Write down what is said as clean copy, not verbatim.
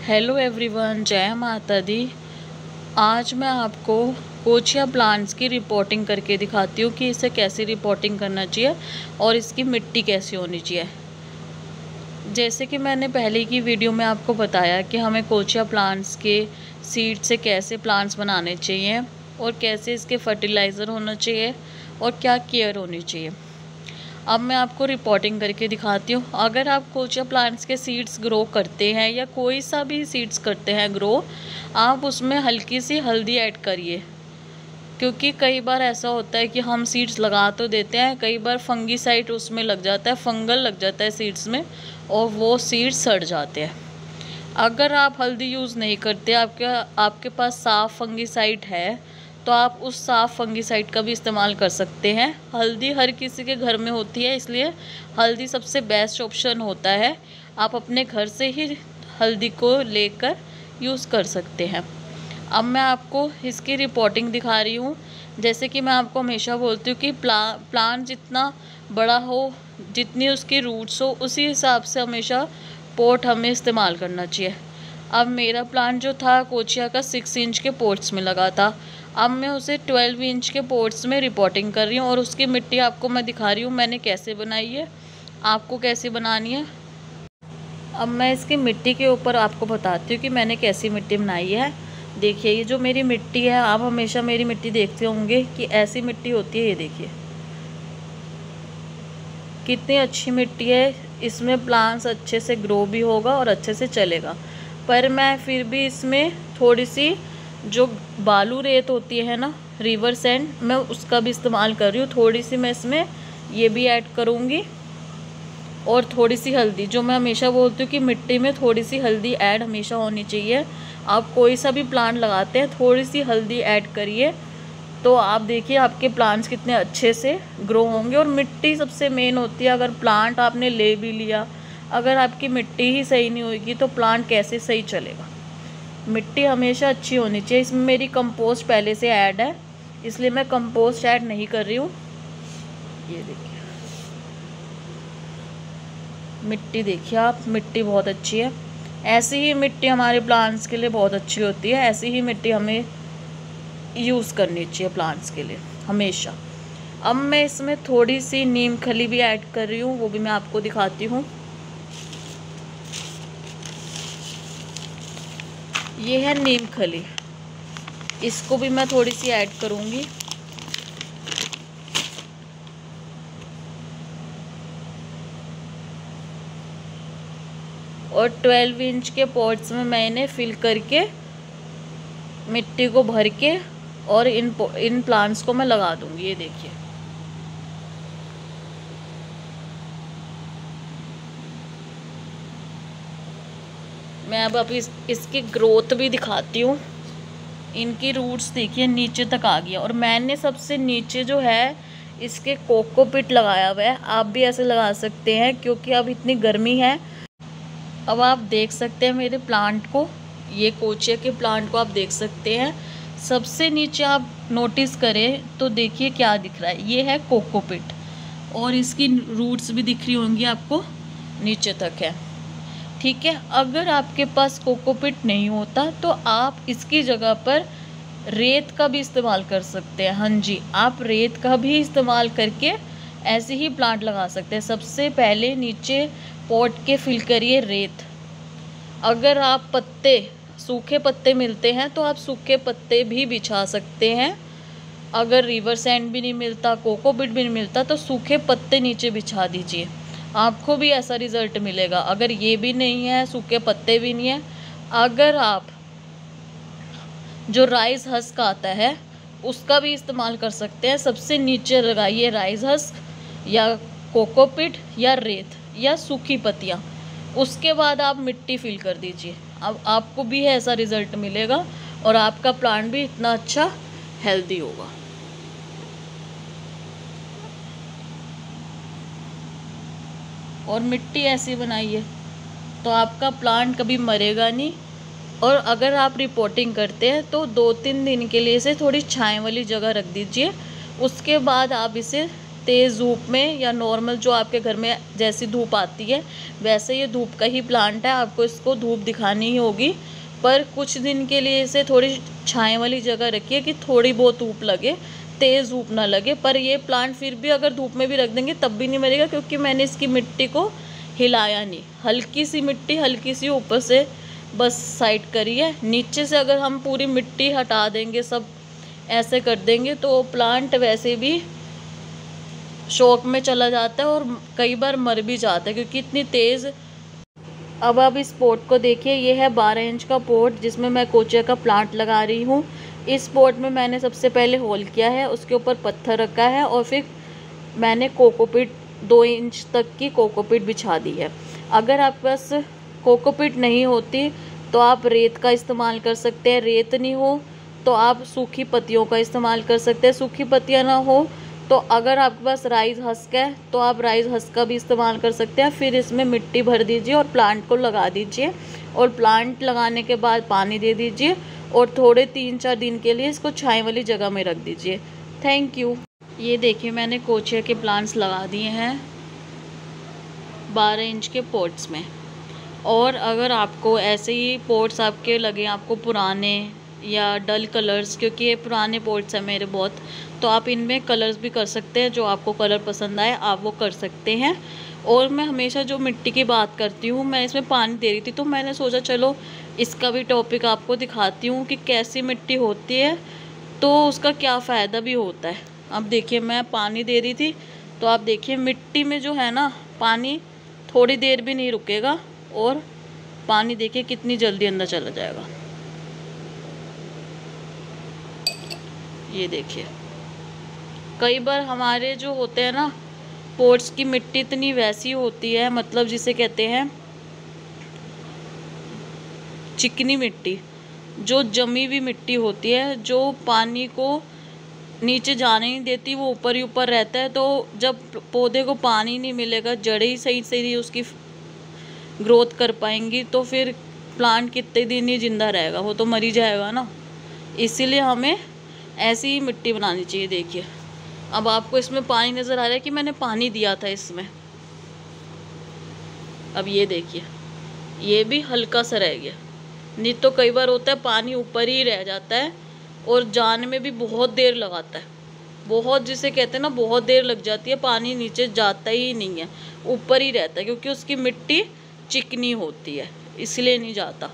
Hello everyone, जय माता दी। आज मैं आपको कोचिया प्लांट्स की रिपोर्टिंग करके दिखाती हूँ कि इसे कैसे रिपोर्टिंग करना चाहिए और इसकी मिट्टी कैसी होनी चाहिए। जैसे कि मैंने पहले की वीडियो में आपको बताया कि हमें कोचिया प्लांट्स के सीड से कैसे प्लांट्स बनाने चाहिए और कैसे इसके फर्टिलाइज़र होना चाहिए और क्या केयर होनी चाहिए। अब मैं आपको रिपोर्टिंग करके दिखाती हूँ। अगर आप कोचिया प्लांट्स के सीड्स ग्रो करते हैं या कोई सा भी सीड्स करते हैं ग्रो, आप उसमें हल्की सी हल्दी ऐड करिए, क्योंकि कई बार ऐसा होता है कि हम सीड्स लगा तो देते हैं, कई बार फंगीसाइड उसमें लग जाता है, फंगल लग जाता है सीड्स में और वो सीड्स सड़ जाते हैं। अगर आप हल्दी यूज़ नहीं करते, आपके पास साफ़ फंगीसाइड है, तो आप उस साफ़ फंगीसाइड का भी इस्तेमाल कर सकते हैं। हल्दी हर किसी के घर में होती है, इसलिए हल्दी सबसे बेस्ट ऑप्शन होता है। आप अपने घर से ही हल्दी को लेकर यूज़ कर सकते हैं। अब मैं आपको इसकी रिपोर्टिंग दिखा रही हूँ। जैसे कि मैं आपको हमेशा बोलती हूँ कि प्लांट जितना बड़ा हो, जितनी उसकी रूट्स हो, उसी हिसाब से हमेशा पॉट हमें इस्तेमाल करना चाहिए। अब मेरा प्लांट जो था कोचिया का 6 इंच के पॉट्स में लगा था। अब मैं उसे 12 इंच के पॉट्स में रिपोर्टिंग कर रही हूँ और उसकी मिट्टी आपको मैं दिखा रही हूँ मैंने कैसे बनाई है, आपको कैसे बनानी है। अब मैं इसकी मिट्टी के ऊपर आपको बताती हूँ कि मैंने कैसी मिट्टी बनाई है। देखिए, ये जो मेरी मिट्टी है, आप हमेशा मेरी मिट्टी देखते होंगे कि ऐसी मिट्टी होती है। ये देखिए कितनी अच्छी मिट्टी है, इसमें प्लांट्स अच्छे से ग्रो भी होगा और अच्छे से चलेगा। पर मैं फिर भी इसमें थोड़ी सी जो बालू रेत होती है ना, रिवर सैंड, मैं उसका भी इस्तेमाल कर रही हूँ। थोड़ी सी मैं इसमें ये भी ऐड करूँगी और थोड़ी सी हल्दी। जो मैं हमेशा बोलती हूँ कि मिट्टी में थोड़ी सी हल्दी ऐड हमेशा होनी चाहिए। आप कोई सा भी प्लांट लगाते हैं, थोड़ी सी हल्दी ऐड करिए, तो आप देखिए आपके प्लांट्स कितने अच्छे से ग्रो होंगे। और मिट्टी सबसे मेन होती है। अगर प्लांट आपने ले भी लिया, अगर आपकी मिट्टी ही सही नहीं होगी तो प्लांट कैसे सही चलेगा। मिट्टी हमेशा अच्छी होनी चाहिए। इसमें मेरी कंपोस्ट पहले से ऐड है, इसलिए मैं कंपोस्ट ऐड नहीं कर रही हूँ। ये देखिए मिट्टी, देखिए आप, मिट्टी बहुत अच्छी है। ऐसी ही मिट्टी हमारे प्लांट्स के लिए बहुत अच्छी होती है। ऐसी ही मिट्टी हमें यूज़ करनी चाहिए प्लांट्स के लिए हमेशा। अब मैं इसमें थोड़ी सी नीम खली भी ऐड कर रही हूँ, वो भी मैं आपको दिखाती हूँ। ये है नीम खली, इसको भी मैं थोड़ी सी ऐड करूँगी। और 12 इंच के पॉट्स में मैंने फिल करके मिट्टी को भर के और इन प्लांट्स को मैं लगा दूंगी। ये देखिए मैं अब इसकी ग्रोथ भी दिखाती हूँ। इनकी रूट्स देखिए नीचे तक आ गया। और मैंने सबसे नीचे जो है इसके कोकोपीट लगाया हुआ है। आप भी ऐसे लगा सकते हैं, क्योंकि अब इतनी गर्मी है। अब आप देख सकते हैं मेरे प्लांट को, ये कोचिया के प्लांट को आप देख सकते हैं। सबसे नीचे आप नोटिस करें तो देखिए क्या दिख रहा है, ये है कोकोपीट और इसकी रूट्स भी दिख रही होंगी आपको, नीचे तक है। ठीक है, अगर आपके पास कोकोपीट नहीं होता तो आप इसकी जगह पर रेत का भी इस्तेमाल कर सकते हैं। हाँ जी, आप रेत का भी इस्तेमाल करके ऐसे ही प्लांट लगा सकते हैं। सबसे पहले नीचे पॉट के फिल करिए रेत। अगर आप सूखे पत्ते मिलते हैं तो आप सूखे पत्ते भी बिछा सकते हैं। अगर रिवर सैंड भी नहीं मिलता, कोकोपीट भी नहीं मिलता, तो सूखे पत्ते नीचे बिछा दीजिए, आपको भी ऐसा रिज़ल्ट मिलेगा। अगर ये भी नहीं है, सूखे पत्ते भी नहीं है, अगर आप जो राइस हस्क आता है उसका भी इस्तेमाल कर सकते हैं। सबसे नीचे लगाइए राइस हस्क या कोकोपीट या रेत या सूखी पत्तियाँ, उसके बाद आप मिट्टी फिल कर दीजिए। अब आपको भी ऐसा रिज़ल्ट मिलेगा और आपका प्लांट भी इतना अच्छा हेल्दी होगा। और मिट्टी ऐसी बनाइए तो आपका प्लांट कभी मरेगा नहीं। और अगर आप रिपोर्टिंग करते हैं तो 2-3 दिन के लिए इसे थोड़ी छाया वाली जगह रख दीजिए। उसके बाद आप इसे तेज़ धूप में या नॉर्मल जो आपके घर में जैसी धूप आती है वैसे ये धूप का ही प्लांट है। आपको इसको धूप दिखानी ही होगी, पर कुछ दिन के लिए इसे थोड़ी छाया वाली जगह रखिए कि थोड़ी बहुत धूप लगे, तेज़ धूप ना लगे। पर ये प्लांट फिर भी अगर धूप में भी रख देंगे तब भी नहीं मरेगा, क्योंकि मैंने इसकी मिट्टी को हिलाया नहीं। हल्की सी मिट्टी, हल्की सी ऊपर से बस साइड करी है। नीचे से अगर हम पूरी मिट्टी हटा देंगे, सब ऐसे कर देंगे, तो प्लांट वैसे भी शॉक में चला जाता है और कई बार मर भी जाता है, क्योंकि इतनी तेज़। अब आप इस पॉट को देखिए, ये है 12 इंच का पॉट जिसमें मैं कोचिया का प्लांट लगा रही हूँ। इस पॉट में मैंने सबसे पहले होल किया है, उसके ऊपर पत्थर रखा है और फिर मैंने कोकोपीट 2 इंच तक की कोकोपीट बिछा दी है। अगर आपके पास कोकोपीट नहीं होती तो आप रेत का इस्तेमाल कर सकते हैं। रेत नहीं हो तो आप सूखी पत्तियों का इस्तेमाल कर सकते हैं। सूखी पत्तियाँ ना हो तो अगर आपके पास राइस हस्क है तो आप राइस हस्क का भी इस्तेमाल कर सकते हैं। फिर इसमें मिट्टी भर दीजिए और प्लांट को लगा दीजिए, और प्लांट लगाने के बाद पानी दे दीजिए और थोड़े 3-4 दिन के लिए इसको छाया वाली जगह में रख दीजिए। Thank you. ये देखिए, मैंने कोचिया के प्लांट्स लगा दिए हैं 12 इंच के पॉट्स में। और अगर आपको ऐसे ही पॉट्स आपके लगे, आपको पुराने या डल कलर्स, क्योंकि ये पुराने पॉट्स हैं मेरे बहुत, तो आप इनमें कलर्स भी कर सकते हैं। जो आपको कलर पसंद आए आप वो कर सकते हैं। और मैं हमेशा जो मिट्टी की बात करती हूँ, मैं इसमें पानी दे रही थी तो मैंने सोचा चलो इसका भी टॉपिक आपको दिखाती हूँ कि कैसी मिट्टी होती है तो उसका क्या फ़ायदा भी होता है। अब देखिए, मैं पानी दे रही थी तो आप देखिए मिट्टी में जो है ना, पानी थोड़ी देर भी नहीं रुकेगा और पानी देखिए कितनी जल्दी अंदर चला जाएगा। ये देखिए, कई बार हमारे जो होते हैं ना पोट्स की मिट्टी इतनी वैसी होती है, मतलब जिसे कहते हैं चिकनी मिट्टी, जो जमी हुई मिट्टी होती है, जो पानी को नीचे जाने नहीं देती, वो ऊपर ही ऊपर रहता है। तो जब पौधे को पानी नहीं मिलेगा, जड़ें ही सही सही उसकी ग्रोथ कर पाएंगी, तो फिर प्लांट कितने दिन ही जिंदा रहेगा, वो तो मर ही जाएगा ना। इसीलिए हमें ऐसी ही मिट्टी बनानी चाहिए। देखिए, अब आपको इसमें पानी नज़र आ रहा है कि मैंने पानी दिया था इसमें। अब ये देखिए, ये भी हल्का सा रह गया। नहीं तो कई बार होता है पानी ऊपर ही रह जाता है और जाने में भी बहुत देर लगाता है, बहुत, जिसे कहते हैं ना बहुत देर लग जाती है। पानी नीचे जाता ही नहीं है, ऊपर ही रहता है, क्योंकि उसकी मिट्टी चिकनी होती है, इसलिए नहीं जाता।